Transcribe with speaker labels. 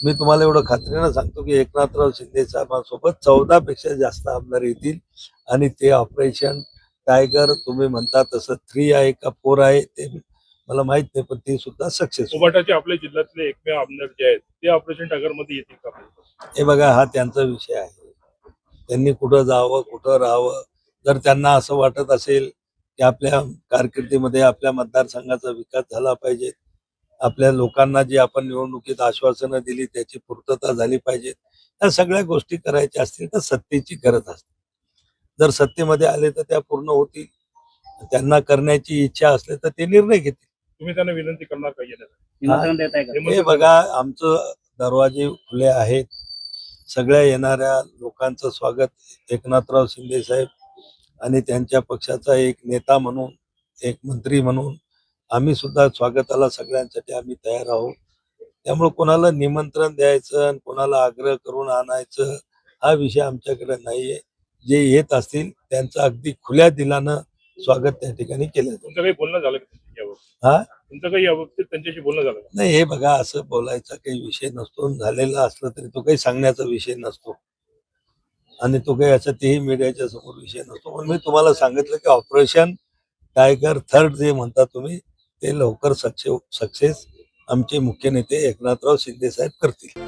Speaker 1: मी तुम्हाला एवढं खात्रीनं सांगतो की एकनाथराव शिंदे साहेबांसोबत 14 पेक्षा जास्त आमदार येतील आणि ते ऑपरेशन टायगर तुम्ही म्हणता तसं 3 आहे का 4 आहे ते मला माहित नाही, पण ते सुद्धा सक्सेस.
Speaker 2: उबाटाचे आपल्या जिल्ह्यातले एकमेव आमदार जे आहेत ते ऑपरेशन टायगर मध्ये येतील का?
Speaker 1: हे बघा, हा त्यांचा विषय आहे. त्यांनी कुठं जावं, कुठं राहावं. जर त्यांना असं वाटत असेल की आपल्या कारकिर्दीमध्ये आपल्या मतदारसंघाचा विकास झाला पाहिजे, आपल्या लोकांना जी आपण निवडणुकीत आश्वासनं दिली त्याची पूर्तता झाली पाहिजे, त्या सगळ्या गोष्टी करायच्या असतील तर सत्तेची गरज असते. जर सत्तेमध्ये आले तर त्या पूर्ण होतील. त्यांना करण्याची इच्छा असली तर ते निर्णय घेतील.
Speaker 2: तुम्ही त्यांना विनंती करणार का येण्यासाठी?
Speaker 3: निमंत्रण देत आहे का?
Speaker 1: हे बघा, आमचं दरवाजे खुले आहेत. सगळ्या येणाऱ्या लोकांचं स्वागत एकनाथराव शिंदे साहेब आणि त्यांच्या पक्षाचा एक नेता म्हणून, एक मंत्री म्हणून आम्ही सुद्धा स्वागताला सगळ्यांसाठी आम्ही तयार आहोत. त्यामुळे कोणाला निमंत्रण द्यायचं आणि कोणाला आग्रह करून आणायचं हा विषय आमच्याकडे नाहीये. जे येत असतील त्यांचं अगदी खुल्या दिलानं स्वागत त्या ठिकाणी केलं जातं.
Speaker 2: तुमचं काही बोलणं झालं का यावर?
Speaker 1: हा
Speaker 2: तुमचं काही याबाबतीत त्यांच्याशी बोलणं झालं का?
Speaker 1: नाही, हे बघा, असं बोलायचा काही विषय नसतो. झालेला असला तरी तो काही सांगण्याचा विषय नसतो आणि तो काही असं तेही मीडियाच्या समोर विषय नसतो. पण मी तुम्हाला सांगितलं की ऑपरेशन टायगर थर्ड जे म्हणता तुम्ही ते लवकर सक्सेस आमचे मुख्य नेते एकनाथराव शिंदे साहेब करतील.